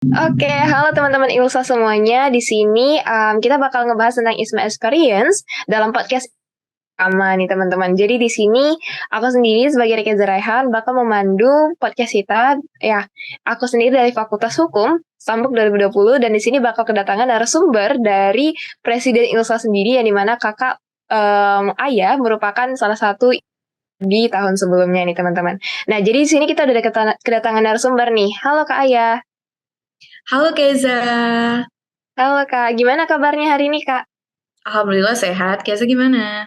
Oke, halo teman-teman Ilsa semuanya. Di sini kita bakal ngebahas tentang ISMA Experience dalam podcast sama nih teman-teman. Jadi di sini aku sendiri sebagai Rika Zaraihan bakal memandu podcast kita. Ya, aku sendiri dari Fakultas Hukum Stambuk 2020 dan di sini bakal kedatangan narasumber dari Presiden Ilsa sendiri yang dimana kakak Ayah merupakan salah satu di tahun sebelumnya nih teman-teman. Nah, jadi di sini kita udah kedatangan narasumber nih. Halo Kak Ayah. Halo Keza, Halo Kak, gimana kabarnya hari ini Kak? Alhamdulillah sehat. Keza gimana?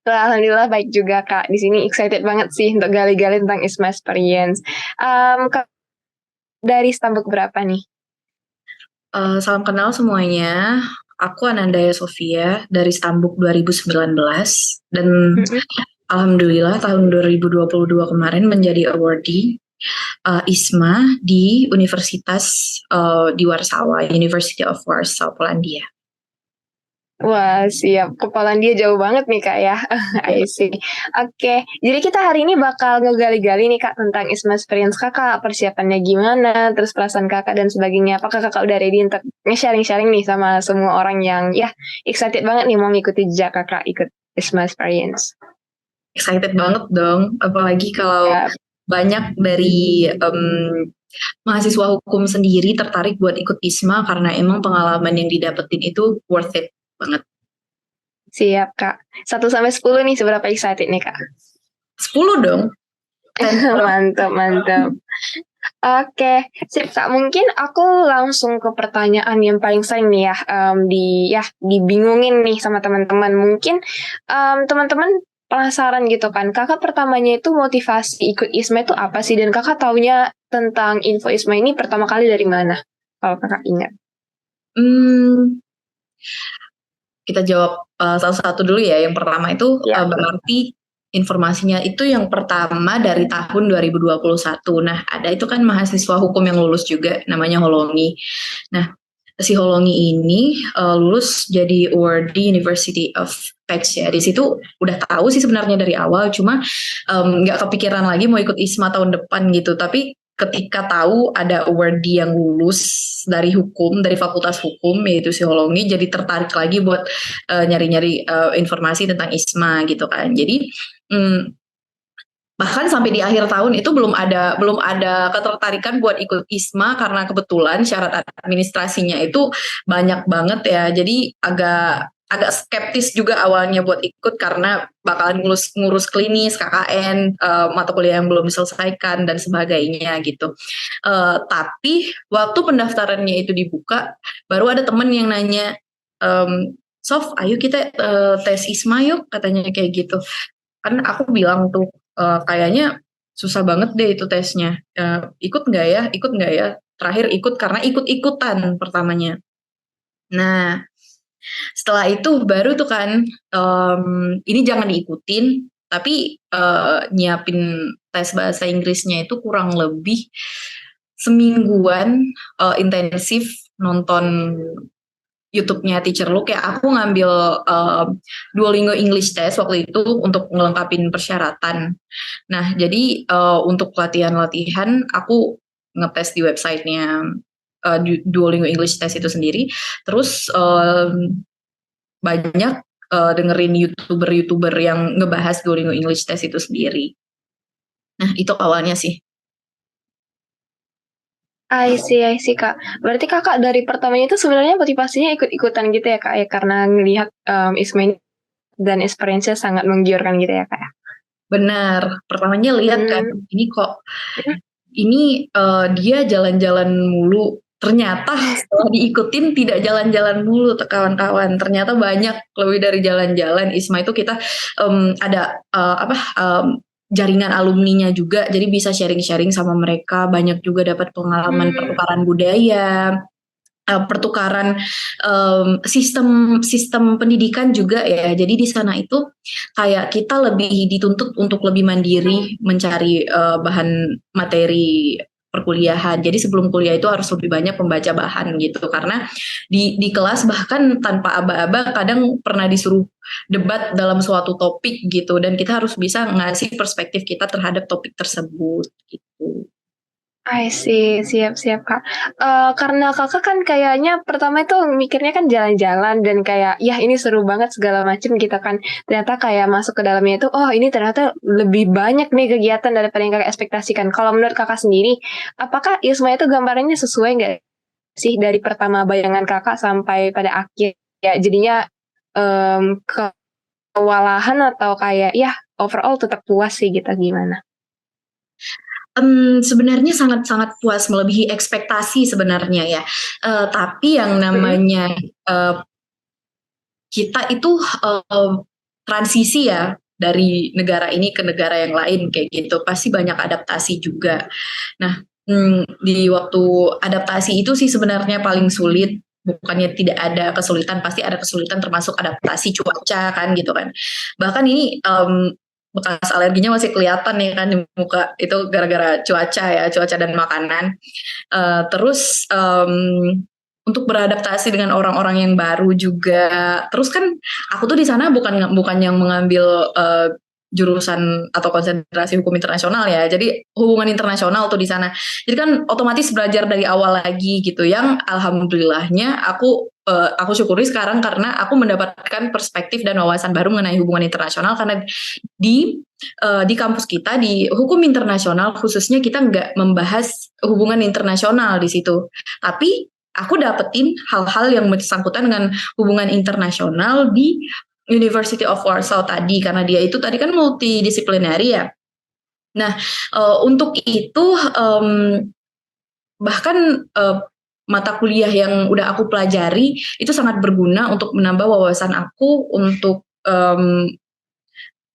Alhamdulillah baik juga Kak. Di sini excited banget sih untuk gali-gali tentang ISMA Experience. Kak, dari Stambuk berapa nih? Salam kenal semuanya. Aku Anandaya Sofia dari Stambuk 2019 dan Mm-mm. Alhamdulillah tahun 2022 kemarin menjadi awardee ISMA di Universitas di Warsawa, University of Warsaw, Polandia. Wah, siap. Kepalan dia jauh banget nih Kak ya. I see. Oke, jadi kita hari ini bakal ngegali-gali nih Kak tentang ISMA Experience Kakak, persiapannya gimana, terus perasaan Kakak dan sebagainya. Apakah Kakak udah ready untuk nge-sharing-sharing nih sama semua orang yang ya excited banget nih mau ngikuti jejak Kakak ikut ISMA Experience? Excited banget dong, apalagi kalau Ya, banyak dari mahasiswa hukum sendiri tertarik buat ikut ISMA karena emang pengalaman yang didapetin itu worth it banget. siap, Kak. 1 sampai 10 nih, seberapa excited nih, Kak? 10 dong. Mantap, mantap. Oke, sip, Kak. Mungkin aku langsung ke pertanyaan yang paling sering nih ya, dibingungin nih sama teman-teman. Mungkin teman-teman penasaran gitu kan. Kakak pertamanya itu motivasi ikut ISMA itu apa sih? Dan kakak taunya tentang info ISMA ini pertama kali dari mana? Kalau kakak ingat. Hmm, kita jawab satu-satu dulu ya. Yang pertama itu Ya. berarti informasinya itu yang pertama dari tahun 2021. Nah, ada itu kan mahasiswa hukum yang lulus juga, namanya Holongi. Nah, si Holongi ini lulus jadi awardee University of Pax ya. Di situ udah tahu sih sebenarnya dari awal, cuma nggak kepikiran lagi mau ikut ISMA tahun depan gitu. Tapi ketika tahu ada awardee yang lulus dari hukum, dari Fakultas Hukum yaitu psikologi, jadi tertarik lagi buat nyari-nyari informasi tentang ISMA gitu kan. Jadi bahkan sampai di akhir tahun itu belum ada ketertarikan buat ikut ISMA karena kebetulan syarat administrasinya itu banyak banget ya. Jadi agak agak skeptis juga awalnya buat ikut karena bakalan ngurus klinis, KKN, mata kuliah yang belum diselesaikan dan sebagainya gitu. Tapi waktu pendaftarannya itu dibuka, baru ada temen yang nanya, Sof, ayo kita tes ISMA yuk, katanya kayak gitu. Kan aku bilang tuh, kayaknya susah banget deh itu tesnya. Ikut nggak ya? Ikut nggak ya? Terakhir ikut karena ikut-ikutan pertamanya. Nah, setelah itu baru tuh kan, ini jangan diikutin, tapi nyiapin tes bahasa Inggrisnya itu kurang lebih semingguan intensif nonton YouTube-nya Teacher Look ya. Aku ngambil Duolingo English Test waktu itu untuk ngelengkapin persyaratan. Nah, jadi untuk latihan-latihan aku ngetes di websitenya Duolingo English Test itu sendiri. Terus banyak dengerin YouTuber-YouTuber yang ngebahas Duolingo English Test itu sendiri. Nah, itu awalnya sih. I see, Kak. Berarti kakak dari pertamanya itu sebenarnya motivasinya ikut-ikutan gitu ya, Kak, ya? Karena ngelihat Isma ini dan experience-nya sangat menggiurkan gitu ya, Kak, ya? Benar, pertamanya lihat kan, Hmm. ini dia jalan-jalan mulu. Ternyata setelah diikutin tidak jalan-jalan mulu kawan-kawan. Ternyata banyak lebih dari jalan-jalan. ISMA itu kita ada jaringan alumninya juga, jadi bisa sharing-sharing sama mereka. Banyak juga dapat pengalaman Hmm. pertukaran budaya, pertukaran sistem sistem pendidikan juga ya. Jadi di sana itu kayak kita lebih dituntut untuk lebih mandiri mencari bahan materi perkuliahan. Jadi sebelum kuliah itu harus lebih banyak membaca bahan gitu karena di kelas bahkan tanpa aba-aba kadang pernah disuruh debat dalam suatu topik gitu dan kita harus bisa ngasih perspektif kita terhadap topik tersebut gitu. I see, siap-siap Kak. Karena Kakak kan kayaknya pertama itu mikirnya kan jalan-jalan dan kayak, "Yah ini seru banget," segala macem gitu kan. Ternyata kayak masuk ke dalamnya itu, oh ini ternyata lebih banyak nih kegiatan daripada yang Kakak ekspektasikan. Kalau menurut Kakak sendiri, apakah ISMA itu gambarannya sesuai nggak sih dari pertama bayangan Kakak sampai pada akhir ya jadinya, kewalahan atau kayak, ya overall tetap puas sih gitu, gimana? Sebenarnya sangat-sangat puas melebihi ekspektasi sebenarnya ya, tapi yang Mhm. namanya, kita itu, transisi ya dari negara ini ke negara yang lain kayak gitu, pasti banyak adaptasi juga. Nah, di waktu adaptasi itu sih sebenarnya paling sulit, bukannya tidak ada kesulitan, pasti ada kesulitan termasuk adaptasi cuaca kan gitu kan. Bahkan ini, bekas alerginya masih kelihatan nih kan di muka, itu gara-gara cuaca ya, cuaca dan makanan. Terus, untuk beradaptasi dengan orang-orang yang baru juga. Terus kan aku tuh di sana bukan yang mengambil, jurusan atau konsentrasi hukum internasional ya, jadi hubungan internasional tuh di sana. Jadi kan otomatis belajar dari awal lagi gitu, yang alhamdulillahnya aku syukuri sekarang karena aku mendapatkan perspektif dan wawasan baru mengenai hubungan internasional karena di di kampus kita di hukum internasional khususnya kita nggak membahas hubungan internasional di situ. Tapi aku dapetin hal-hal yang bersangkutan dengan hubungan internasional di University of Warsaw tadi karena dia itu tadi kan multidisiplinary ya. Nah, untuk itu, bahkan, mata kuliah yang udah aku pelajari itu sangat berguna untuk menambah wawasan aku untuk,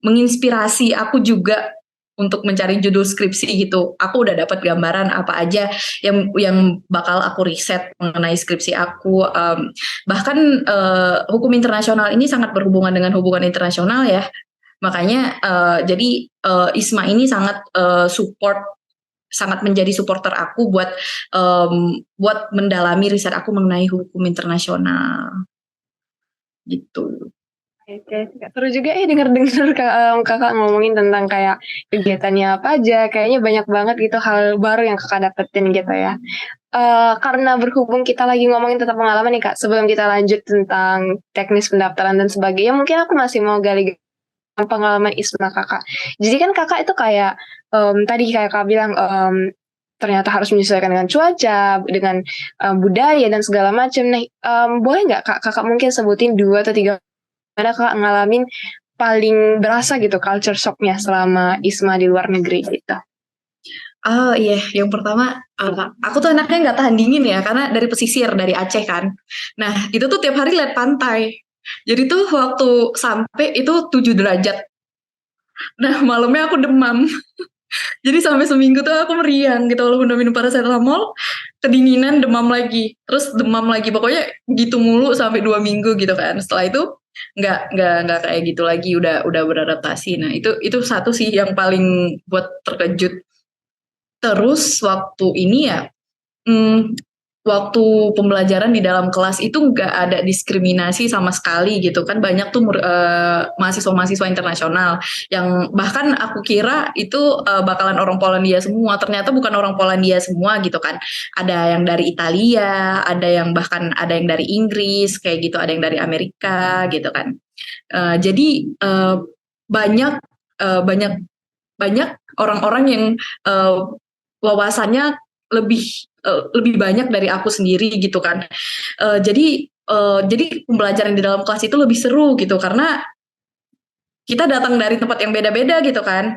menginspirasi aku juga untuk mencari judul skripsi gitu. Aku udah dapat gambaran apa aja yang bakal aku riset mengenai skripsi aku. Bahkan hukum internasional ini sangat berhubungan dengan hubungan internasional ya. Makanya jadi ISMA ini sangat support, sangat menjadi supporter aku buat mendalami riset aku mengenai hukum internasional gitu. Oke, seru juga ya denger-denger Kakak ngomongin tentang kayak kegiatannya apa aja, kayaknya banyak banget gitu hal baru yang Kakak dapetin gitu ya. Karena berhubung kita lagi ngomongin tentang pengalaman nih Kak, sebelum kita lanjut tentang teknis pendaftaran dan sebagainya, mungkin aku masih mau gali pengalaman ISMA Kakak. Jadi kan Kakak itu kayak, tadi kayak Kakak bilang, ternyata harus menyesuaikan dengan cuaca, dengan, budaya dan segala macam. Nah, boleh nggak Kak, Kakak mungkin sebutin 2 atau 3 mana Kakak ngalamin paling berasa gitu culture shock-nya selama ISMA di luar negeri gitu? Oh iya, yang pertama, aku tuh anaknya nggak tahan dingin ya, karena dari pesisir, dari Aceh kan. Nah, itu tuh tiap hari lihat pantai. Jadi tuh waktu sampai itu 7 derajat. Nah, malamnya aku demam. Jadi sampai seminggu tuh aku meriang gitu, walaupun udah minum paracetamol, kedinginan, demam lagi, terus demam lagi. Pokoknya gitu mulu sampai 2 minggu gitu kan. Setelah itu nggak kayak gitu lagi, udah beradaptasi. Nah, itu satu sih yang paling buat terkejut. Terus waktu ini ya, mmm, waktu pembelajaran di dalam kelas itu nggak ada diskriminasi sama sekali gitu kan, banyak tuh mahasiswa-mahasiswa internasional yang bahkan aku kira itu, bakalan orang Polandia semua, ternyata bukan orang Polandia semua gitu kan. Ada yang dari Italia, ada yang bahkan ada yang dari Inggris kayak gitu, ada yang dari Amerika gitu kan. Jadi, banyak, banyak banyak orang-orang yang, eee, wawasannya lebih lebih banyak dari aku sendiri gitu kan. Jadi pembelajaran di dalam kelas itu lebih seru gitu karena kita datang dari tempat yang beda-beda gitu kan.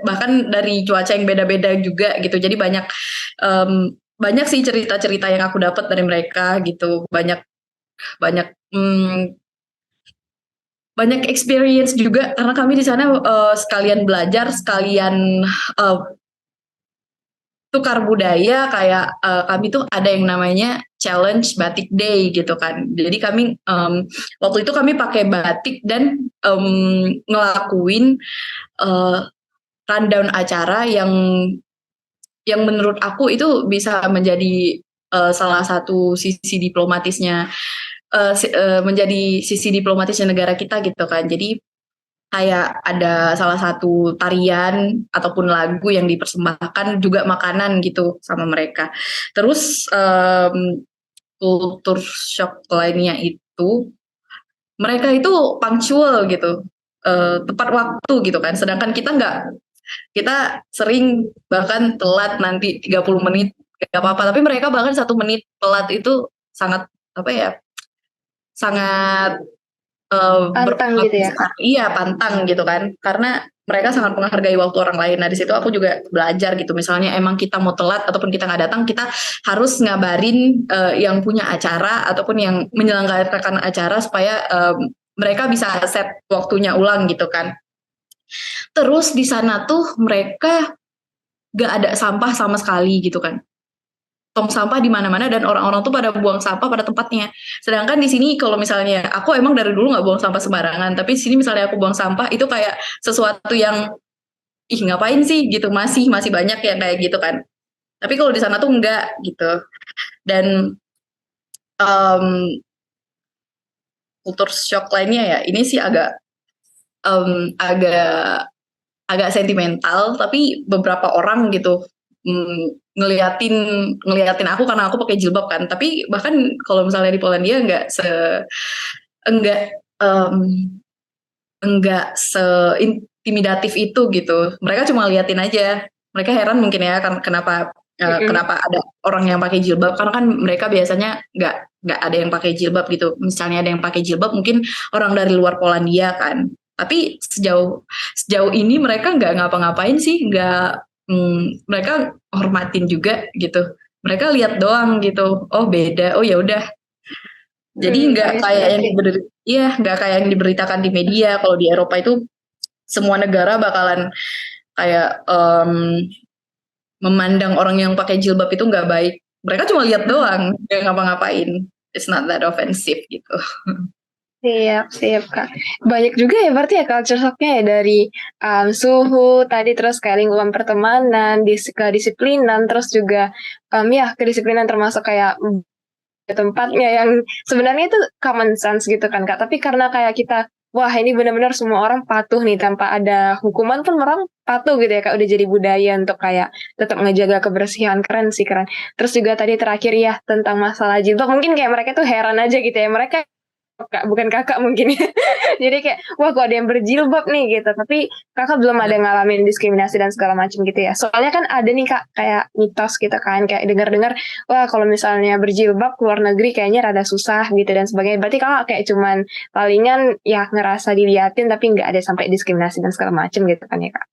Bahkan dari cuaca yang beda-beda juga gitu. Jadi banyak sih cerita-cerita yang aku dapat dari mereka gitu. Banyak banyak, banyak experience juga karena kami di sana, sekalian belajar, sekalian, eee, tukar budaya kayak, kami tuh ada yang namanya challenge batik day gitu kan. Jadi kami, waktu itu kami pakai batik dan, ngelakuin, eee, rundown acara yang menurut aku itu bisa menjadi, salah satu sisi diplomatisnya, menjadi sisi diplomatisnya negara kita gitu kan. Jadi kayak ada salah satu tarian ataupun lagu yang dipersembahkan juga makanan gitu sama mereka. Terus kultur shock lainnya itu mereka itu punctual gitu, tepat waktu gitu kan. Sedangkan kita nggak, kita sering bahkan telat nanti 30 menit nggak apa-apa. Tapi mereka bahkan 1 menit telat itu sangat apa ya? Sangat Pantang gitu ya, Kak. iya pantang gitu kan, karena mereka sangat menghargai waktu orang lain. Nah di situ aku juga belajar gitu, misalnya emang kita mau telat ataupun kita nggak datang, kita harus ngabarin yang punya acara ataupun yang menyelenggarakan acara supaya mereka bisa set waktunya ulang gitu kan. Terus di sana tuh mereka gak ada sampah sama sekali gitu kan, tong sampah di mana-mana dan orang-orang tuh pada buang sampah pada tempatnya. Sedangkan di sini kalau misalnya aku emang dari dulu nggak buang sampah sembarangan, tapi di sini misalnya aku buang sampah itu kayak sesuatu yang ih ngapain sih gitu, masih banyak yang kayak gitu kan. Tapi kalau di sana tuh enggak gitu. Dan kultur shock lainnya ya ini sih agak agak agak sentimental, tapi beberapa orang gitu ngeliatin ngeliatin aku karena aku pakai jilbab kan. Tapi bahkan kalau misalnya di Polandia enggak enggak seintimidatif itu gitu. Mereka cuma liatin aja. Mereka heran mungkin ya kan kenapa kenapa ada orang yang pakai jilbab, karena kan mereka biasanya nggak ada yang pakai jilbab gitu. Misalnya ada yang pakai jilbab mungkin orang dari luar Polandia kan. Tapi sejauh ini mereka nggak ngapa-ngapain sih, nggak mereka hormatin juga gitu. Mereka lihat doang gitu. Oh beda. Oh ya udah. Jadi nggak kayak yang diberitakan di media. Kalau di Eropa itu semua negara bakalan kayak memandang orang yang pakai jilbab itu nggak baik. Mereka cuma lihat doang, nggak ngapa-ngapain. It's not that offensive gitu. Siap, siap, Kak. Banyak juga ya berarti ya culture shock-nya ya dari suhu tadi, terus kayak lingkungan pertemanan, kedisiplinan, terus juga ya kedisiplinan termasuk kayak tempatnya yang sebenarnya itu common sense gitu kan, Kak. Tapi karena kayak kita, wah ini benar-benar semua orang patuh nih tanpa ada hukuman pun orang patuh gitu ya, Kak. Udah jadi budaya untuk kayak tetap ngejaga kebersihan. Keren sih, keren. Terus juga tadi terakhir ya tentang masalah jilbab, mungkin kayak mereka tuh heran aja gitu ya. Mereka Kak, bukan Kakak mungkin ya. Jadi kayak, wah kok ada yang berjilbab nih gitu. Tapi Kakak belum ada ngalamin diskriminasi dan segala macam gitu ya. Soalnya kan ada nih Kak, kayak mitos gitu kan. Kayak dengar-dengar, wah kalau misalnya berjilbab keluar negeri kayaknya rada susah gitu dan sebagainya. Berarti Kakak kayak cuman palingan ya ngerasa diliatin tapi nggak ada sampai diskriminasi dan segala macam gitu kan ya Kak.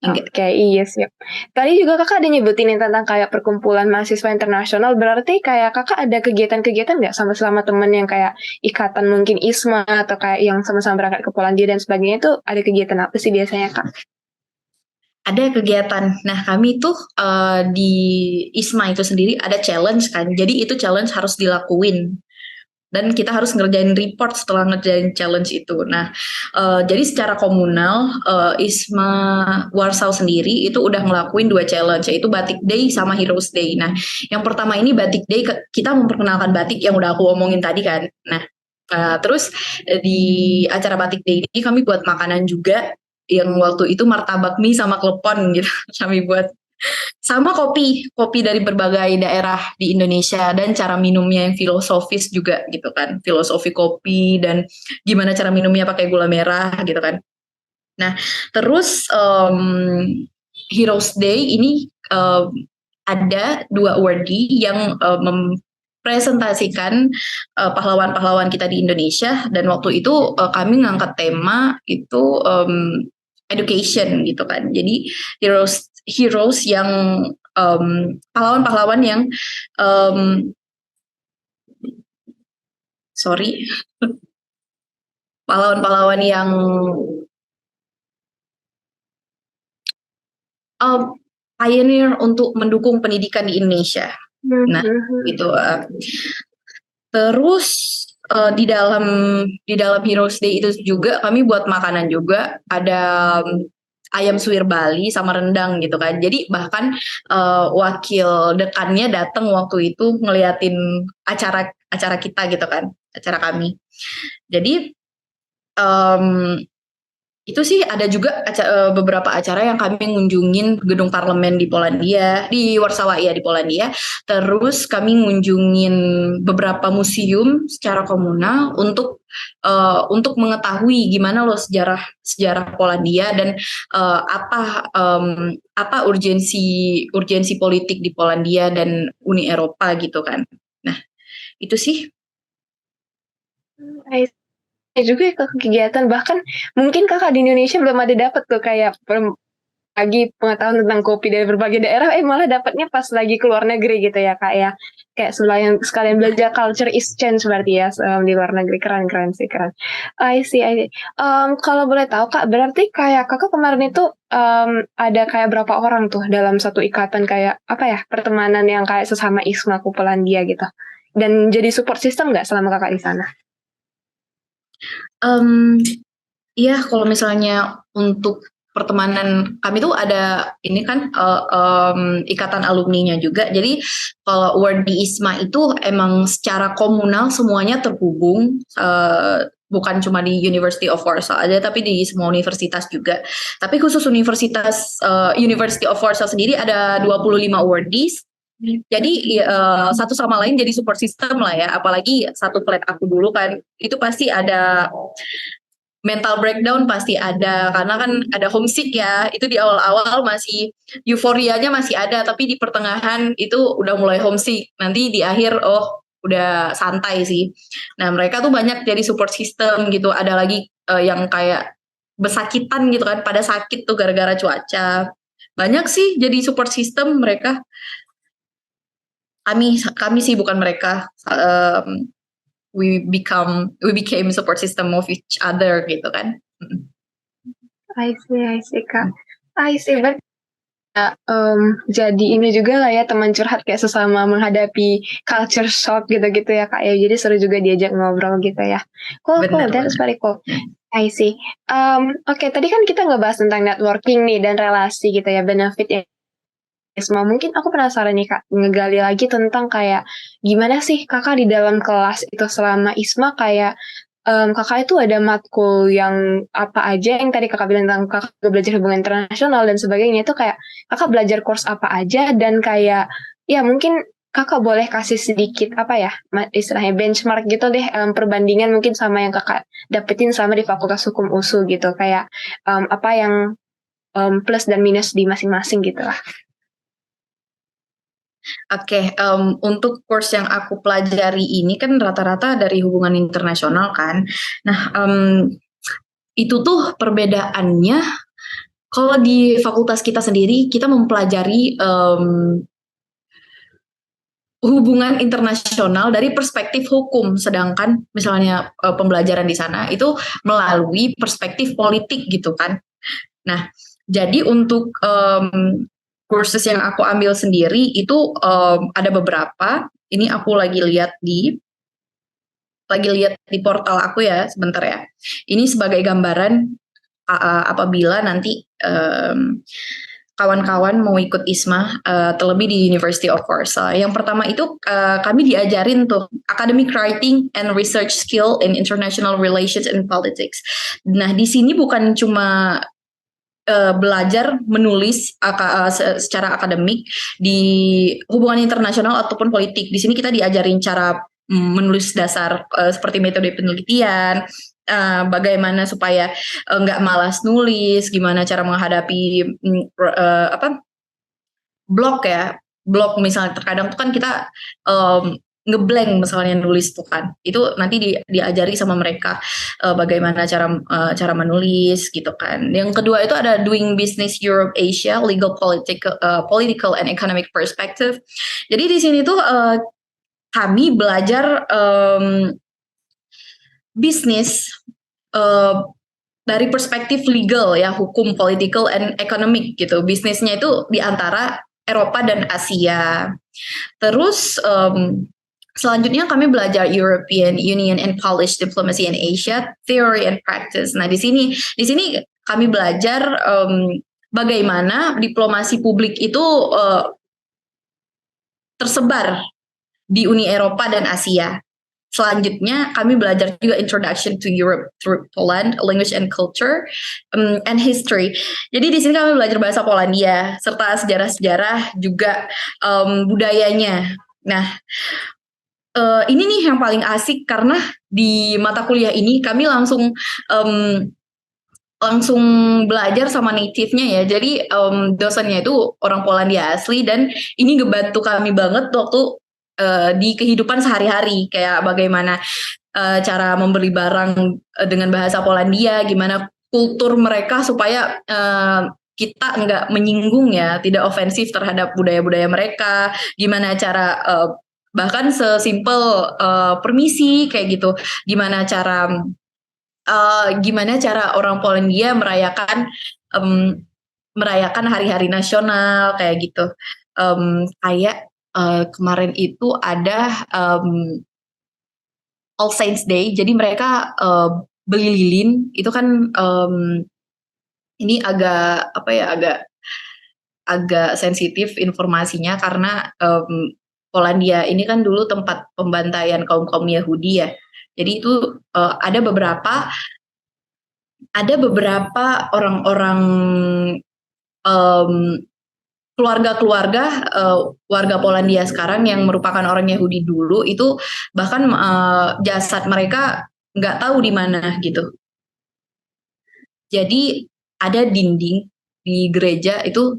Oke, iya siap. Tadi juga Kakak ada nyebutin tentang kayak perkumpulan mahasiswa internasional, berarti kayak Kakak ada kegiatan-kegiatan nggak sama temen yang kayak ikatan mungkin ISMA atau kayak yang sama-sama berangkat ke Polandia dan sebagainya, itu ada kegiatan apa sih biasanya Kak? Ada kegiatan. Nah kami tuh di ISMA itu sendiri ada challenge kan. Jadi itu challenge harus dilakuin. Dan kita harus ngerjain report setelah ngerjain challenge itu. Nah, jadi secara komunal ISMA Warsaw sendiri itu udah ngelakuin 2 challenge, yaitu Batik Day sama Heroes Day. Nah, yang pertama ini Batik Day, kita memperkenalkan batik yang udah aku omongin tadi kan. Nah, terus di acara Batik Day ini kami buat makanan juga, yang waktu itu martabak mie sama klepon gitu kami buat. Sama kopi dari berbagai daerah di Indonesia, dan cara minumnya yang filosofis juga gitu kan, filosofi kopi dan gimana cara minumnya pakai gula merah gitu kan. Nah terus Heroes Day ini ada 2 awardee yang mempresentasikan pahlawan-pahlawan kita di Indonesia, dan waktu itu kami ngangkat tema itu education gitu kan. Jadi heroes yang pahlawan-pahlawan yang pahlawan-pahlawan yang pioneer untuk mendukung pendidikan di Indonesia. Nah, itu terus di dalam Heroes Day itu juga kami buat makanan juga, ada ayam suwir Bali sama rendang gitu kan. Jadi bahkan wakil dekannya datang waktu itu ngeliatin acara kita gitu kan, acara kami. Jadi Itu sih ada juga beberapa acara yang kami ngunjungin gedung parlemen di Polandia, di Warsawa ya di Polandia. Terus kami ngunjungin beberapa museum secara komunal untuk mengetahui gimana loh sejarah sejarah Polandia dan apa urgensi politik di Polandia dan Uni Eropa gitu kan. Nah, itu sih. Juga ya kegiatan bahkan mungkin kakak di Indonesia belum ada dapat tuh kayak lagi pengetahuan tentang kopi dari berbagai daerah malah dapatnya pas lagi keluar negeri gitu ya kak ya kayak sekalian belajar culture exchange berarti ya di luar negeri keren sih keren. I see. Kalau boleh tahu kak berarti kayak kakak kemarin itu ada kayak berapa orang tuh dalam satu ikatan kayak apa ya pertemanan yang kayak sesama ISMA Polandia gitu dan jadi support system nggak selama kakak di sana? Iya, kalau misalnya untuk pertemanan kami tuh ada ini kan ikatan alumninya juga. Jadi kalau award di ISMA itu emang secara komunal semuanya terhubung. Bukan cuma di University of Warsaw aja, tapi di semua universitas juga. Tapi khusus University of Warsaw sendiri ada 25 awardees. Jadi satu sama lain jadi support system lah ya. Apalagi satu flat aku dulu kan, itu pasti ada mental breakdown pasti ada karena kan ada homesick ya. Itu di awal-awal masih euforianya masih ada, tapi di pertengahan itu udah mulai homesick. Nanti di akhir udah santai sih. Nah, mereka tuh banyak jadi support system gitu. Ada lagi yang kayak besakitan gitu kan, pada sakit tuh gara-gara cuaca. Banyak sih jadi support system mereka. Kami sih bukan mereka. We became support system of each other gitu kan. I see kak. I see. But jadi ini juga lah ya teman curhat kayak sesama menghadapi culture shock gitu-gitu ya kak ya. Jadi seru juga diajak ngobrol gitu ya. Cool, that's very cool. I see. Oke, tadi kan kita ngebahas tentang networking nih dan relasi gitu ya, benefit ya. Mungkin aku penasaran nih kak, ngegali lagi tentang kayak gimana sih kakak di dalam kelas itu selama ISMA kayak kakak itu ada matkul yang apa aja yang tadi kakak bilang tentang kakak belajar hubungan internasional dan sebagainya itu kayak kakak belajar course apa aja dan kayak ya mungkin kakak boleh kasih sedikit apa ya istilahnya benchmark gitu deh perbandingan mungkin sama yang kakak dapetin selama di Fakultas Hukum USU gitu kayak apa yang plus dan minus di masing-masing gitu lah. Oke, untuk course yang aku pelajari ini kan rata-rata dari hubungan internasional kan. Nah, itu tuh perbedaannya kalau di fakultas kita sendiri kita mempelajari hubungan internasional dari perspektif hukum, sedangkan misalnya pembelajaran di sana itu melalui perspektif politik gitu kan. Nah, jadi untuk kursus yang aku ambil sendiri itu ada beberapa. Ini aku lagi lihat di portal aku ya, sebentar ya. Ini sebagai gambaran apabila nanti kawan-kawan mau ikut ISMA terlebih di University of Warsaw. Yang pertama itu kami diajarin tuh academic writing and research skill in international relations and politics. Nah, di sini bukan cuma belajar menulis secara akademik di hubungan internasional ataupun politik. Di sini kita diajarin cara menulis dasar seperti metode penelitian, bagaimana supaya nggak malas nulis, gimana cara menghadapi blog misalnya terkadang tuh kan kita ngeblank misalnya nulis tuh kan itu nanti diajari sama mereka bagaimana cara menulis gitu kan. Yang kedua itu ada doing business Europe Asia legal political and economic perspective. Jadi di sini tuh kami belajar bisnis dari perspektif legal ya, hukum, political and economic gitu. Bisnisnya itu di antara Eropa dan Asia. Terus selanjutnya kami belajar European Union and Polish Diplomacy in Asia, Theory and Practice. Nah, di sini kami belajar bagaimana diplomasi publik itu tersebar di Uni Eropa dan Asia. selanjutnya kami belajar juga Introduction to Europe through Poland, Language and Culture and History. Jadi di sini kami belajar bahasa Polandia serta sejarah-sejarah juga budayanya. Nah, ini nih yang paling asik karena di mata kuliah ini kami langsung belajar sama native-nya ya. Jadi dosennya itu orang Polandia asli dan ini ngebantu kami banget waktu di kehidupan sehari-hari, kayak bagaimana cara membeli barang dengan bahasa Polandia, gimana kultur mereka supaya kita nggak menyinggung ya, tidak ofensif terhadap budaya-budaya mereka, gimana cara bahkan sesimpel permisi kayak gitu, gimana cara orang Polandia merayakan hari-hari nasional kayak gitu. Kayak kemarin itu ada All Saints Day, jadi mereka beli lilin itu kan ini agak sensitif informasinya karena Polandia ini kan dulu tempat pembantaian kaum Yahudi ya. Jadi itu ada beberapa orang-orang keluarga-keluarga warga Polandia sekarang yang merupakan orang Yahudi dulu itu bahkan jasad mereka nggak tahu di mana gitu. Jadi ada dinding di gereja itu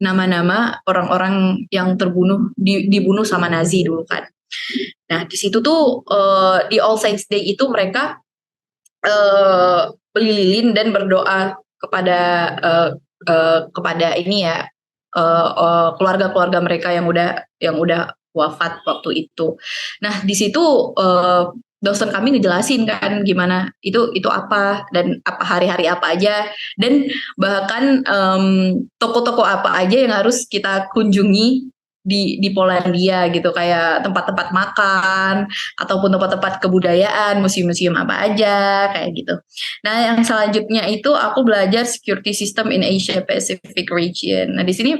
nama-nama orang-orang yang dibunuh sama Nazi dulu kan. Nah di situ tuh di All Saints Day itu mereka beli lilin dan berdoa kepada ini ya, keluarga-keluarga mereka yang udah wafat waktu itu. Nah di situ dosen kami ngejelasin kan gimana itu apa dan apa hari-hari apa aja, dan bahkan toko-toko apa aja yang harus kita kunjungi di Polandia gitu, kayak tempat-tempat makan ataupun tempat-tempat kebudayaan, museum-museum apa aja kayak gitu. Nah, yang selanjutnya itu aku belajar security system in Asia Pacific region. Nah, di sini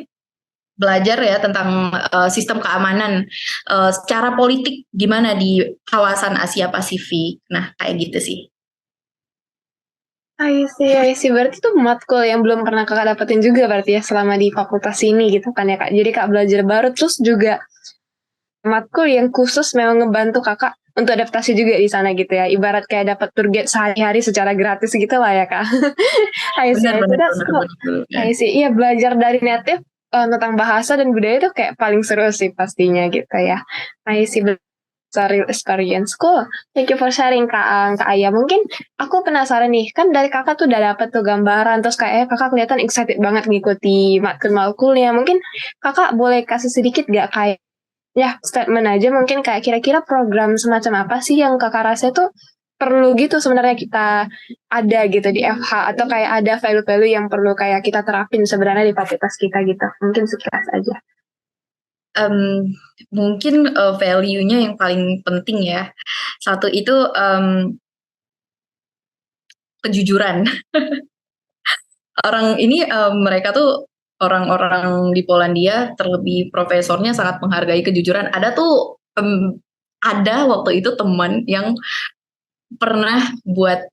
belajar ya tentang sistem keamanan secara politik gimana di kawasan Asia Pasifik. Nah, kayak gitu sih. I see. Berarti itu matkul yang belum pernah kakak dapetin juga berarti ya selama di fakultas ini gitu kan ya kak. Jadi kak belajar baru terus juga matkul yang khusus memang ngebantu kakak untuk adaptasi juga di sana gitu ya. Ibarat kayak dapat tour guide sehari-hari secara gratis gitu lah ya kak. I see. Benar. I see. Iya, belajar dari native tentang bahasa dan budaya itu kayak paling seru sih pastinya gitu ya. I see. Real experience. Cool. Thank you for sharing Kak Aya. Mungkin aku penasaran nih, kan dari kakak tuh udah dapet tuh gambaran, terus kayak kakak kelihatan excited banget ngikuti matkulnya. Mungkin kakak boleh kasih sedikit gak kayak ya statement aja mungkin kayak kira-kira program semacam apa sih yang kakak rasa tuh perlu gitu sebenarnya kita ada gitu di FH, atau kayak ada value-value yang perlu kayak kita terapin sebenarnya di fakultas kita gitu. Mungkin sekilas aja. Mungkin value-nya yang paling penting ya, satu itu kejujuran. Orang ini mereka tuh orang-orang di Polandia, terlebih profesornya sangat menghargai kejujuran. Ada waktu itu teman yang pernah buat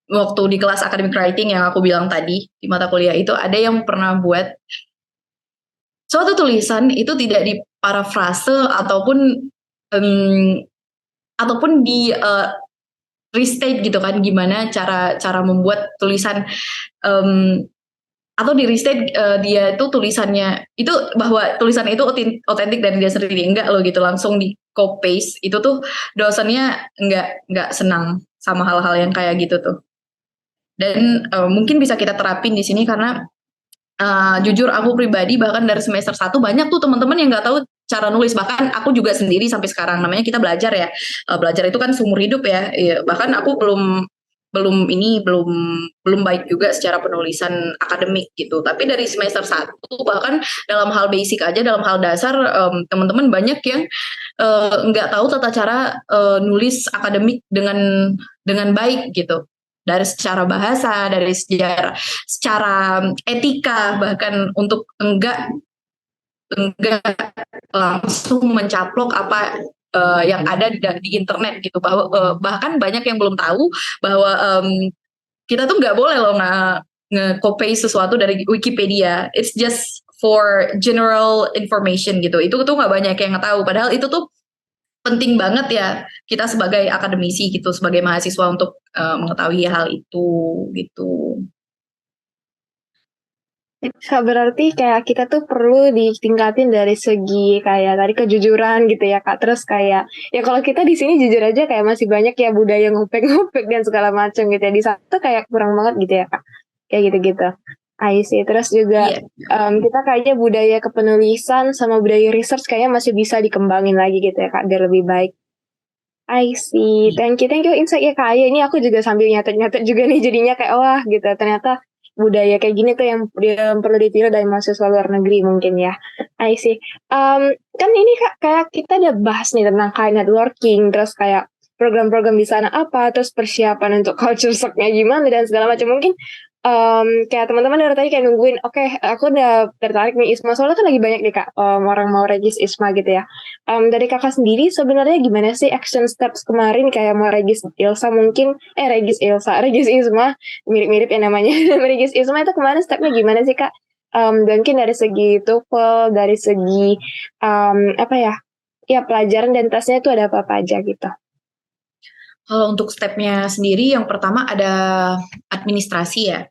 waktu di kelas academic writing yang aku bilang tadi di mata kuliah itu, ada yang pernah buat suatu tulisan itu tidak diparafrase ataupun di restate gitu kan, gimana cara membuat tulisan atau di restate dia itu tulisannya itu bahwa tulisan itu otentik dari dia sendiri, enggak loh gitu, langsung di copy paste. Itu tuh dosennya enggak senang sama hal-hal yang kayak gitu tuh. Dan mungkin bisa kita terapin di sini karena jujur aku pribadi bahkan dari semester 1 banyak tuh teman-teman yang nggak tahu cara nulis, bahkan aku juga sendiri sampai sekarang. Namanya kita belajar ya, belajar itu kan seumur hidup ya. Bahkan aku belum baik juga secara penulisan akademik gitu. Tapi dari semester 1 bahkan dalam hal basic aja, dalam hal dasar teman-teman banyak yang nggak tahu tata cara nulis akademik dengan baik gitu. Dari secara bahasa, dari secara etika, bahkan untuk enggak langsung mencaplok apa yang ada di internet gitu, bahwa bahkan banyak yang belum tahu bahwa kita tuh nggak boleh loh nge-copy sesuatu dari Wikipedia. It's just for general information gitu. Itu tuh nggak banyak yang tahu. Padahal itu tuh penting banget ya kita sebagai akademisi gitu, sebagai mahasiswa untuk mengetahui hal itu gitu. Berarti kayak kita tuh perlu ditingkatin dari segi kayak tadi kejujuran gitu ya Kak. Terus kayak ya kalau kita di sini jujur aja kayak masih banyak ya budaya ngupek-ngupek dan segala macam gitu ya. Di sana tuh kayak kurang banget gitu ya Kak. Kayak gitu-gitu. I see. Terus juga Iya. kita kayaknya budaya kepenulisan sama budaya research kayaknya masih bisa dikembangin lagi gitu ya Kak, biar lebih baik. I see. Thank you insight ya Kak Aya. Ini aku juga sambil nyatet-nyatet juga nih jadinya kayak wah gitu. Ternyata budaya kayak gini tuh yang perlu ditiru dari mahasiswa luar negeri mungkin ya. I see. Kan ini Kak kayak kita udah bahas nih tentang kayak networking, terus kayak program-program di sana apa, terus persiapan untuk culture shock-nya gimana dan segala macam. Mungkin kayak teman-teman dari tadi kayak nungguin, oke, aku udah tertarik nih ISMA soalnya kan lagi banyak nih Kak orang mau regis ISMA gitu ya. Dari kakak sendiri sebenarnya gimana sih action steps kemarin kayak mau regis Ilsa mungkin regis ISMA mirip-mirip ya namanya regis ISMA itu kemarin stepnya gimana sih Kak? Mungkin dari segi TOEFL, dari segi apa ya? Ya pelajaran dan tesnya itu ada apa-apa aja gitu. Kalau untuk stepnya sendiri, yang pertama ada administrasi ya.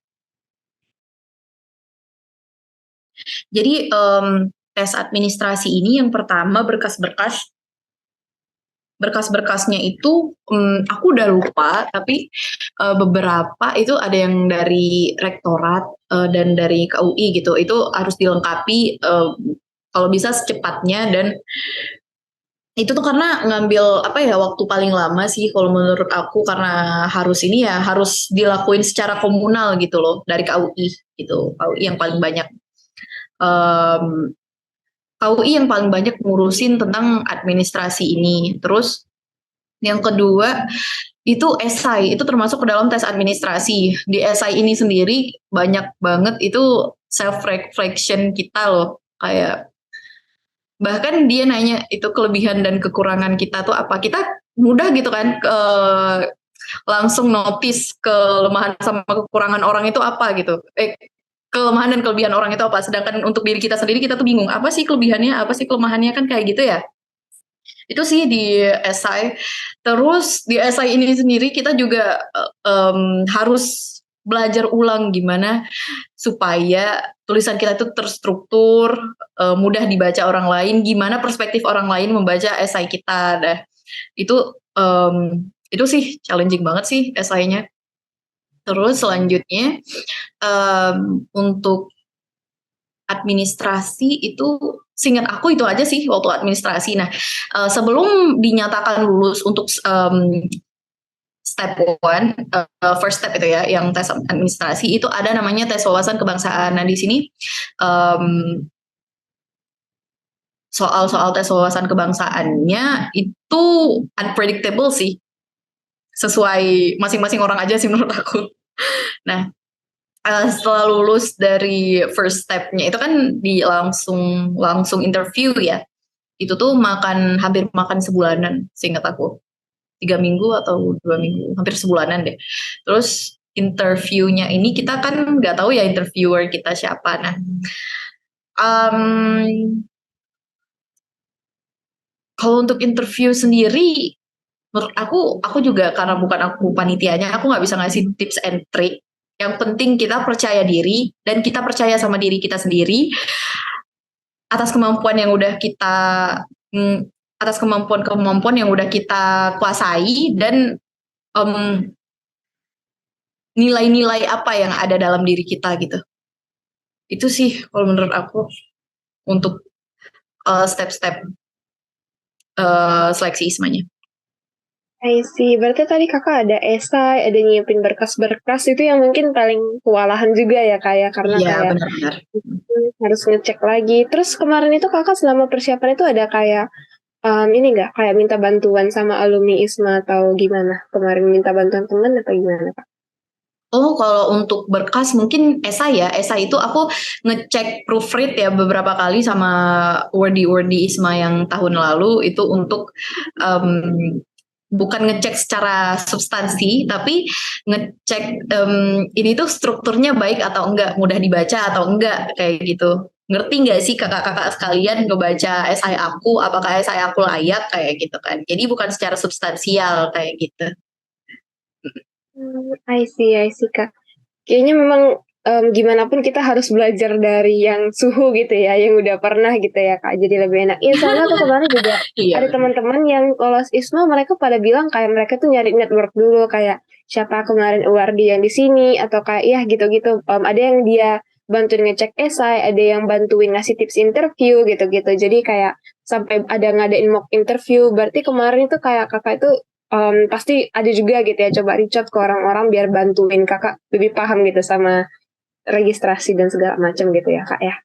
Jadi tes administrasi ini yang pertama berkas-berkasnya itu aku udah lupa, tapi beberapa itu ada yang dari rektorat dan dari KUI gitu. Itu harus dilengkapi kalau bisa secepatnya, dan itu tuh karena ngambil apa ya waktu paling lama sih kalau menurut aku, karena harus dilakuin secara komunal gitu loh dari KUI gitu. KUI yang paling banyak um, KUI yang paling banyak ngurusin tentang administrasi ini. Terus yang kedua itu esai, itu termasuk ke dalam tes administrasi. Di esai ini sendiri banyak banget itu self reflection kita loh, kayak bahkan dia nanya itu kelebihan dan kekurangan kita tuh apa. Kita mudah gitu kan langsung notice kelemahan sama kekurangan orang itu apa gitu. Kelemahan dan kelebihan orang itu apa, sedangkan untuk diri kita sendiri kita tuh bingung apa sih kelebihannya, apa sih kelemahannya, kan kayak gitu ya. Itu sih di esai. Terus di esai ini sendiri kita juga harus belajar ulang gimana supaya tulisan kita itu terstruktur, mudah dibaca orang lain, gimana perspektif orang lain membaca esai kita. Dah itu sih challenging banget sih esainya. Terus selanjutnya untuk administrasi itu, seingat aku itu aja sih waktu administrasi. Nah, sebelum dinyatakan lulus untuk step one, first step itu ya, yang tes administrasi itu ada namanya tes wawasan kebangsaan. Nah, di sini soal-soal tes wawasan kebangsaannya itu unpredictable sih, sesuai masing-masing orang aja sih menurut aku. Nah, setelah lulus dari first stepnya itu kan langsung interview ya. Itu tuh hampir makan sebulanan seingat aku, 3 minggu atau 2 minggu, hampir sebulanan deh. Terus interviewnya ini kita kan nggak tahu ya interviewer kita siapa. Nah, kalau untuk interview sendiri, menurut aku juga karena bukan aku panitianya, aku nggak bisa ngasih tips and trick. Yang penting kita percaya diri dan kita percaya sama diri kita sendiri atas kemampuan yang udah kita atas kemampuan yang udah kita kuasai, dan nilai-nilai apa yang ada dalam diri kita gitu. Itu sih kalau menurut aku untuk step-step seleksi ISMA-nya. I see. Berarti tadi kakak ada esai, ada nyiapin berkas-berkas itu yang mungkin paling kewalahan juga ya Kak ya, karena Iya, kayak benar-benar. harus ngecek lagi. Terus kemarin itu kakak selama persiapan itu ada kayak ini nggak kayak minta bantuan sama alumni ISMA atau gimana? Kemarin minta bantuan teman apa gimana Kak? Oh, kalau untuk berkas mungkin esai ya. Esai itu aku ngecek proofread ya beberapa kali sama wordy ISMA yang tahun lalu itu untuk bukan ngecek secara substansi, tapi ngecek ini tuh strukturnya baik atau enggak, mudah dibaca atau enggak kayak gitu. Ngerti nggak sih kakak-kakak sekalian ngebaca esai aku, apakah esai aku layak kayak gitu kan. Jadi bukan secara substansial kayak gitu. I see, Kak. Kayaknya memang gimana pun kita harus belajar dari yang suhu gitu ya, yang udah pernah gitu ya, Kak. Jadi lebih enak. Iya, soalnya aku kemarin juga Iya. ada teman-teman yang lolos ISMA, mereka pada bilang kayak mereka tuh nyari network dulu, kayak siapa kemarin awardee yang di sini, atau kayak ya gitu-gitu. Ada yang dia bantuin ngecek esai, ada yang bantuin ngasih tips interview gitu-gitu. Jadi kayak sampai ada ngadain mock interview. Berarti kemarin itu kayak kakak itu pasti ada juga gitu ya, coba reach out ke orang-orang biar bantuin kakak lebih paham gitu sama registrasi dan segala macam gitu ya, Kak ya.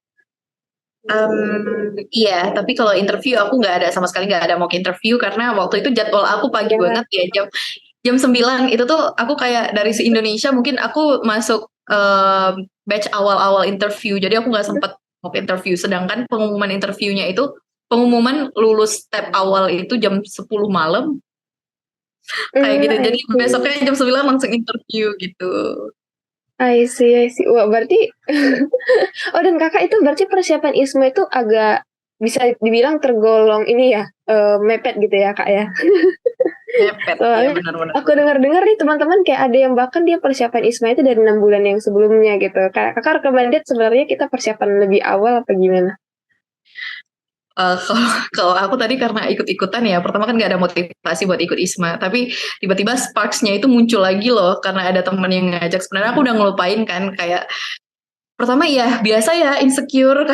Iya, tapi kalau interview aku nggak ada sama sekali, nggak ada mock interview karena waktu itu jadwal aku pagi banget ya, jam 9 itu tuh aku kayak dari se-Indonesia mungkin aku masuk batch awal-awal interview, jadi aku nggak sempat mock interview. Sedangkan pengumuman interviewnya itu pengumuman lulus step awal itu jam 10 malam kayak gitu. Jadi besoknya jam 9 langsung interview gitu. I see. Wah, berarti oh, dan kakak itu berarti persiapan ISMA itu agak bisa dibilang tergolong ini ya, mepet gitu ya, Kak ya. Mepet, ya Soalnya benar-benar. aku dengar-dengar nih teman-teman kayak ada yang bahkan dia persiapan ISMA itu dari 6 bulan yang sebelumnya gitu. Kayak kakak recommended sebenarnya kita persiapan lebih awal apa gimana? Kalau aku tadi karena ikut-ikutan ya, pertama kan gak ada motivasi buat ikut ISMA, tapi tiba-tiba sparksnya itu muncul lagi loh karena ada temen yang ngajak. Sebenarnya aku udah ngelupain kan, kayak pertama ya biasa ya insecure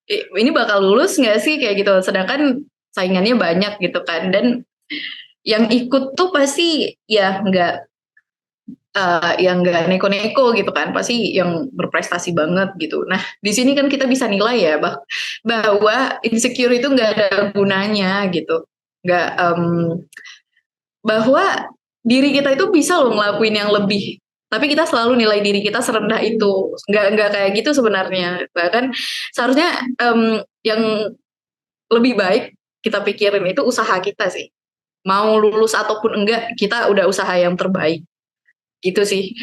ini bakal lulus nggak sih kayak gitu. Sedangkan saingannya banyak gitu kan, dan yang ikut tuh pasti ya nggak yang nggak neko-neko gitu kan, pasti yang berprestasi banget gitu. Nah di sini kan kita bisa nilai ya bahwa insecure itu nggak ada gunanya gitu, nggak bahwa diri kita itu bisa loh ngelakuin yang lebih, tapi kita selalu nilai diri kita serendah itu. Nggak kayak gitu sebenarnya, bahkan seharusnya yang lebih baik kita pikirin itu usaha kita sih, mau lulus ataupun enggak kita udah usaha yang terbaik gitu sih.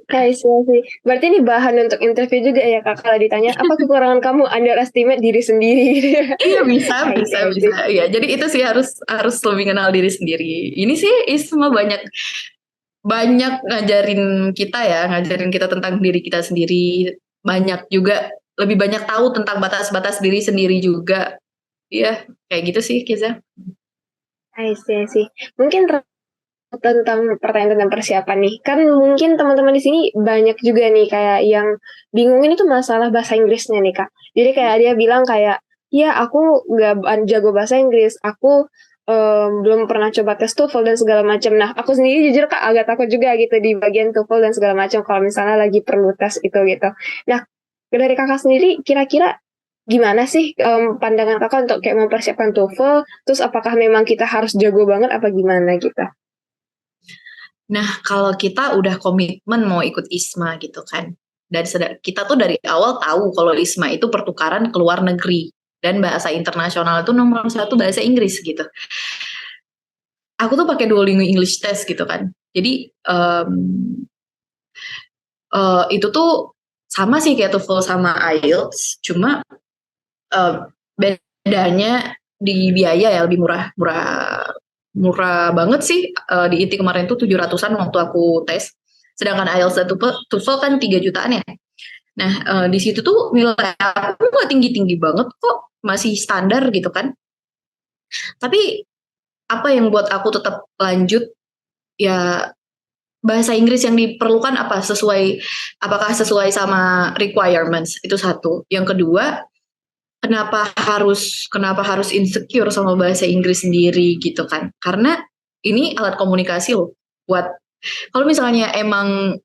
Ya, sih. Berarti ini bahan untuk interview juga ya, Kak. Kalau ditanya, apa kekurangan kamu? Underestimate diri sendiri. Iya bisa I bisa see. bisa ya, jadi itu sih harus harus lebih kenal diri sendiri. Ini sih Isma banyak banyak ngajarin kita tentang diri kita sendiri, banyak juga lebih banyak tahu tentang batas-batas diri sendiri juga. Iya kayak gitu sih Kiza. I see. Mungkin tentang pertanyaan tentang persiapan nih, kan mungkin teman-teman di sini banyak juga nih kayak yang bingungin itu masalah bahasa Inggrisnya nih, Kak. Jadi kayak dia bilang kayak, ya aku nggak jago bahasa Inggris, aku belum pernah coba tes TOEFL dan segala macam. Nah, aku sendiri jujur Kak agak takut juga gitu di bagian TOEFL dan segala macam kalau misalnya lagi perlu tes itu gitu. Nah, dari kakak sendiri kira-kira gimana sih pandangan kakak untuk kayak mempersiapkan TOEFL? Terus apakah memang kita harus jago banget apa gimana gitu? Nah, kalau kita udah komitmen mau ikut ISMA gitu kan, dan kita tuh dari awal tahu kalau ISMA itu pertukaran ke luar negeri, dan bahasa internasional itu nomor satu bahasa Inggris gitu. Aku tuh pakai Duolingo English Test gitu kan, jadi itu tuh sama sih kayak TOEFL sama IELTS, cuma bedanya di biaya ya, lebih murah banget sih. Di ITI kemarin tuh 700-an waktu aku tes. Sedangkan IELTS dan TOEFL kan 3 jutaan ya. Nah, di situ tuh nilai aku nggak tinggi-tinggi banget kok, masih standar gitu kan. Tapi apa yang buat aku tetap lanjut ya, bahasa Inggris yang diperlukan apakah sesuai sama requirements, itu satu. Yang kedua, kenapa harus insecure sama bahasa Inggris sendiri gitu kan? Karena ini alat komunikasi loh. Kalau misalnya emang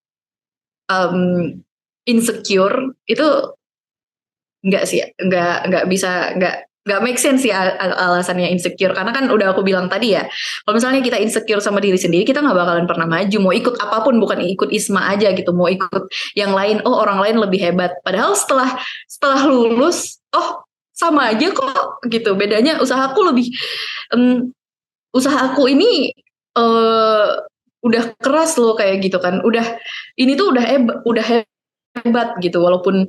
insecure itu nggak sih, nggak bisa, nggak Gak make sense sih alasannya insecure, karena kan udah aku bilang tadi ya, kalau misalnya kita insecure sama diri sendiri, kita nggak bakalan pernah maju, mau ikut apapun, bukan ikut ISMA aja gitu, mau ikut yang lain, oh orang lain lebih hebat, padahal setelah lulus, oh sama aja kok gitu, bedanya usahaku lebih usahaku ini udah keras loh kayak gitu kan, ini tuh udah hebat gitu, walaupun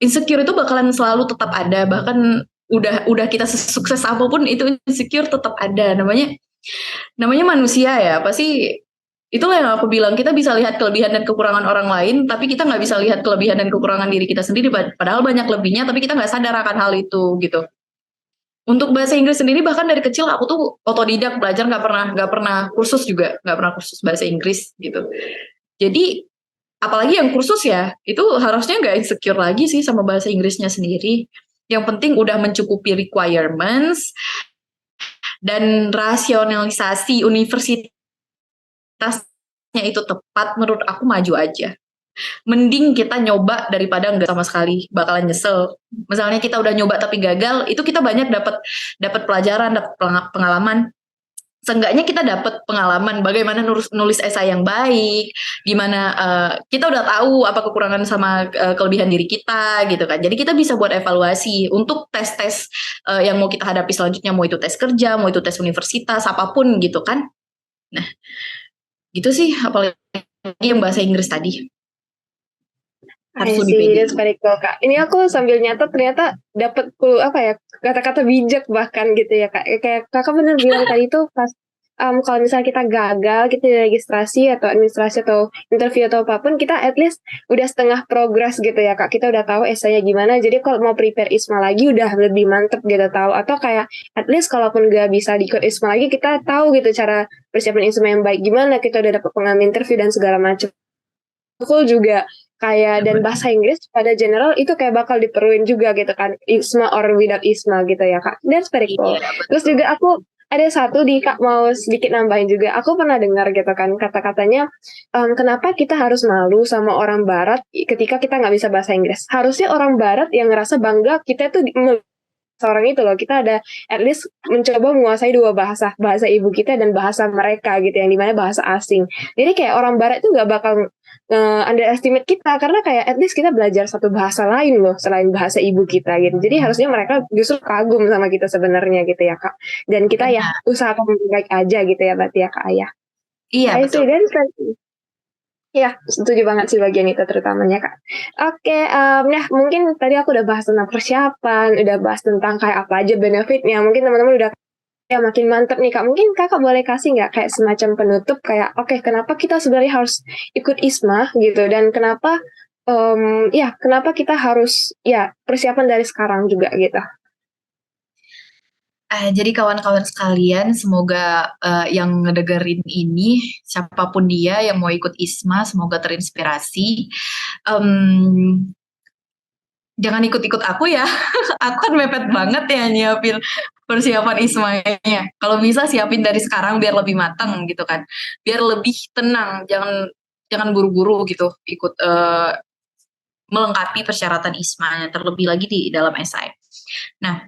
insecure itu bakalan selalu tetap ada, bahkan udah kita sukses apapun itu insecure tetap ada, namanya manusia ya, pasti itulah yang aku bilang, kita bisa lihat kelebihan dan kekurangan orang lain, tapi kita nggak bisa lihat kelebihan dan kekurangan diri kita sendiri, padahal banyak lebihnya, tapi kita nggak sadar akan hal itu gitu. Untuk bahasa Inggris sendiri, bahkan dari kecil aku tuh otodidak belajar, nggak pernah kursus juga, nggak pernah kursus bahasa Inggris gitu. Jadi apalagi yang kursus ya, itu harusnya nggak insecure lagi sih sama bahasa Inggrisnya sendiri. Yang penting udah mencukupi requirements dan rasionalisasi universitasnya itu tepat, menurut aku maju aja. Mending kita nyoba daripada nggak sama sekali, bakalan nyesel. Misalnya kita udah nyoba tapi gagal, itu kita banyak dapat pelajaran, dapat pengalaman. Seenggaknya kita dapat pengalaman bagaimana nulis esai yang baik, gimana kita udah tahu apa kekurangan sama kelebihan diri kita gitu kan. Jadi kita bisa buat evaluasi untuk tes-tes yang mau kita hadapi selanjutnya, mau itu tes kerja, mau itu tes universitas, apapun gitu kan. Nah, gitu sih, apalagi yang bahasa Inggris tadi. Harus lebih pede. That's very cool, Kak. Ini aku sambil nyatet ternyata dapat kata-kata bijak bahkan gitu ya, Kak. Kayak Kakak bener bilang tadi tuh pas kalau misalnya kita gagal gitu di registrasi atau administrasi atau interview atau apapun, kita at least udah setengah progress gitu ya, Kak. Kita udah tahu esainya gimana. Jadi kalau mau prepare ISMA lagi udah lebih mantep gitu tahu, atau kayak at least kalaupun gak bisa diikut ISMA lagi, kita tahu gitu cara persiapan ISMA yang baik gimana, kita udah dapat pengalaman interview dan segala macam. Aku juga kayak, dan bahasa Inggris pada general itu kayak bakal diperluin juga gitu kan, ISMA or without ISMA gitu ya, Kak. That's very cool. Terus juga aku ada satu Kak, mau sedikit nambahin juga. Aku pernah dengar gitu kan kata-katanya, kenapa kita harus malu sama orang Barat ketika kita nggak bisa bahasa Inggris. Harusnya orang Barat yang ngerasa bangga kita tuh seorang itu loh, kita ada at least mencoba menguasai dua bahasa ibu kita dan bahasa mereka gitu, yang dimana bahasa asing. Jadi kayak orang Barat itu nggak bakal underestimate kita, karena kayak at least kita belajar satu bahasa lain loh selain bahasa ibu kita gitu. Jadi harusnya mereka justru kagum sama kita sebenarnya gitu ya, Kak. Dan kita ya usahakan yang baik aja gitu ya, berarti ya, Kak Ayah. Iya, betul. Ya, setuju banget sih bagian itu terutamanya, Kak. Oke, nah mungkin tadi aku udah bahas tentang persiapan, udah bahas tentang kayak apa aja benefitnya. Mungkin teman-teman udah ya makin mantep nih, Kak. Mungkin Kakak boleh kasih nggak kayak semacam penutup kayak, oke, kenapa kita sebenarnya harus ikut ISMA gitu, dan kenapa kenapa kita harus persiapan dari sekarang juga gitu. Jadi kawan-kawan sekalian, semoga yang ngedengerin ini, siapapun dia yang mau ikut ISMA, semoga terinspirasi. Jangan ikut-ikut aku ya, aku kan mepet banget ya nyiapin persiapan ISMA-nya. Kalau bisa siapin dari sekarang biar lebih matang gitu kan, biar lebih tenang, jangan buru-buru gitu ikut melengkapi persyaratan ISMA-nya, terlebih lagi di dalam esai. Nah,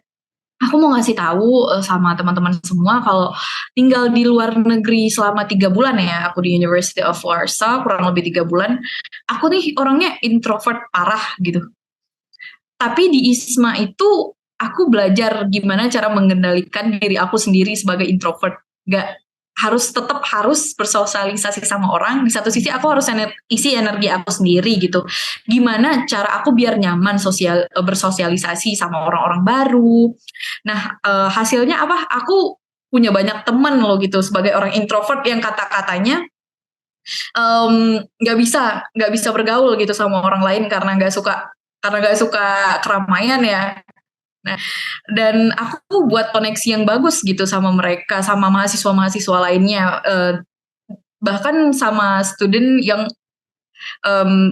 aku mau ngasih tahu sama teman-teman semua, kalau tinggal di luar negeri selama 3 bulan ya, aku di University of Warsaw kurang lebih 3 bulan, aku nih orangnya introvert parah gitu. Tapi di ISMA itu aku belajar gimana cara mengendalikan diri aku sendiri sebagai introvert. Tetap harus bersosialisasi sama orang. Di satu sisi aku harus isi energi aku sendiri gitu. Gimana cara aku biar nyaman bersosialisasi sama orang-orang baru. Nah, hasilnya apa? Aku punya banyak teman loh gitu, sebagai orang introvert yang kata-katanya nggak bisa bergaul gitu sama orang lain karena nggak suka keramaian ya. Nah, dan aku buat koneksi yang bagus gitu sama mereka, sama mahasiswa-mahasiswa lainnya, bahkan sama student yang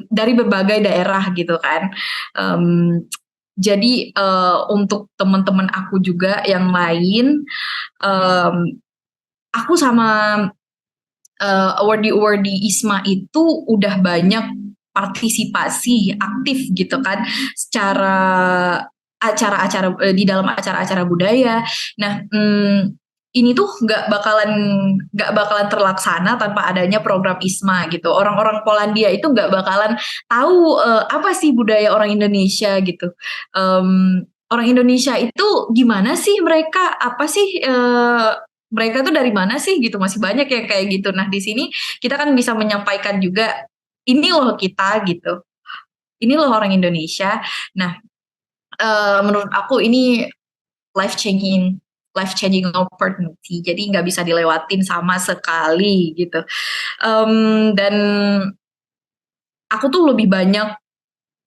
dari berbagai daerah gitu kan. Jadi untuk teman-teman aku juga yang lain, aku sama awardee ISMA itu udah banyak partisipasi aktif gitu kan, secara di dalam acara-acara budaya. Nah, ini tuh nggak bakalan terlaksana tanpa adanya program ISMA gitu. Orang-orang Polandia itu nggak bakalan tahu apa sih budaya orang Indonesia gitu. Orang Indonesia itu gimana sih mereka, apa sih mereka tuh dari mana sih gitu, masih banyak yang kayak gitu. Nah di sini kita kan bisa menyampaikan juga, ini loh kita gitu, ini loh orang Indonesia. Nah menurut aku ini life changing opportunity, jadi nggak bisa dilewatin sama sekali gitu. Dan aku tuh lebih banyak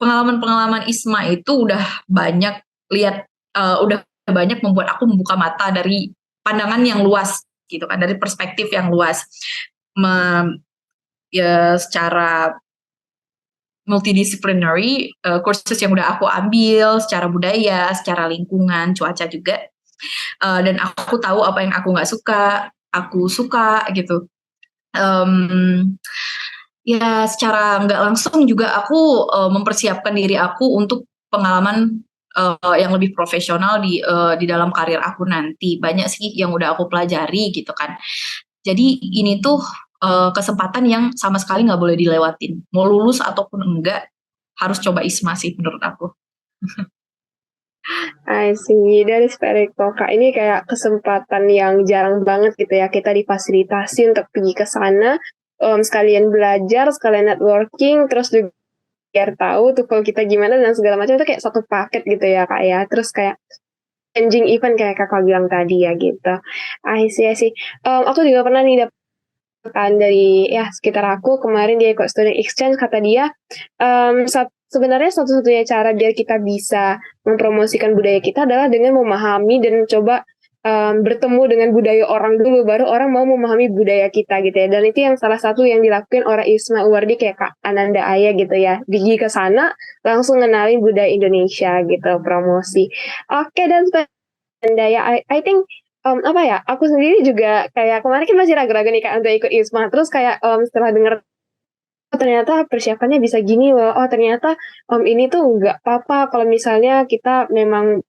pengalaman-pengalaman ISMA itu udah banyak lihat, udah banyak membuat aku membuka mata dari pandangan yang luas gitu kan, dari perspektif yang luas. Ya secara multidisciplinary, courses yang udah aku ambil secara budaya, secara lingkungan, cuaca juga. Dan aku tahu apa yang aku nggak suka, aku suka gitu. Ya secara nggak langsung juga aku mempersiapkan diri aku untuk pengalaman yang lebih profesional di dalam karir aku nanti. Banyak sih yang udah aku pelajari gitu kan. Jadi ini tuh kesempatan yang sama sekali nggak boleh dilewatin. Mau lulus ataupun enggak, harus coba ISMA sih menurut aku. I see, that is very cool, Kak. Ini kayak kesempatan yang jarang banget gitu ya, kita difasilitasi untuk pergi ke sana, sekalian belajar, sekalian networking, terus juga biar tahu tuh kalau kita gimana dan segala macam, itu kayak satu paket gitu ya, Kak ya. Terus kayak changing event kayak Kakak bilang tadi ya gitu. I see, I see. Aku juga pernah nih kan dari ya sekitar aku kemarin dia ikut student exchange, kata dia sebenarnya satu-satunya cara biar kita bisa mempromosikan budaya kita adalah dengan memahami dan coba bertemu dengan budaya orang dulu, baru orang mau memahami budaya kita gitu ya. Dan itu yang salah satu yang dilakukan orang ISMA Uwardi kayak Kak Ananda Aya gitu ya, pergi ke sana langsung ngenalin budaya Indonesia gitu, promosi. Oke, dan Ananda ya, I think apa ya, aku sendiri juga kayak kemarin kan masih ragu-ragu nih Kak untuk ikut ISMA, terus kayak setelah denger oh ternyata persiapannya bisa gini loh, oh ternyata ini tuh nggak apa-apa kalau misalnya kita memang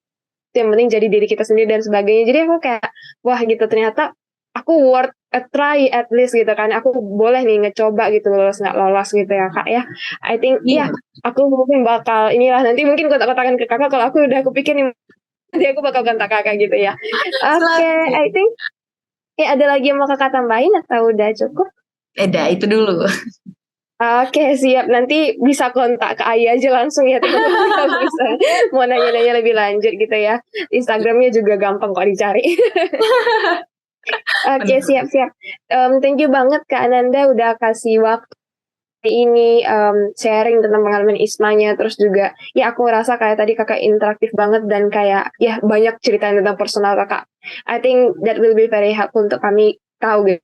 yang penting jadi diri kita sendiri dan sebagainya. Jadi aku kayak wah gitu, ternyata aku worth a try at least gitu kan, aku boleh nih ngecoba gitu, lolos nggak lolos gitu ya Kak ya. I think ya aku mungkin bakal inilah nanti mungkin kontak-kontakan ke Kakak kalau aku udah kepikir nih, nanti aku bakal kontak Kakak gitu ya. Oke, I think ada lagi yang mau Kakak tambahin atau udah cukup? Itu dulu. Oke, siap. Nanti bisa kontak ke Ayah aja langsung ya, teman-teman, kalau bisa mau nanya-nanya lebih lanjut gitu ya. Instagramnya juga gampang kok dicari. Oke, siap-siap. Thank you banget Kak Ananda udah kasih waktu ini sharing tentang pengalaman ISMA-nya, terus juga ya aku rasa kayak tadi Kakak interaktif banget dan kayak ya banyak cerita tentang personal Kakak. I think that will be very helpful untuk kami tahu gitu.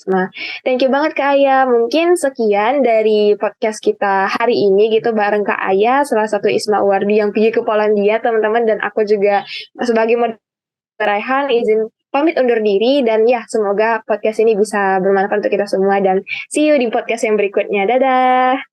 Nah, thank you banget Kak Aya. Mungkin sekian dari podcast kita hari ini gitu bareng Kak Aya, salah satu ISMA Uwardi yang pergi ke Polandia teman-teman, dan aku juga sebagai moderator Raihan izin pamit undur diri, dan ya semoga podcast ini bisa bermanfaat untuk kita semua, dan see you di podcast yang berikutnya. Dadah.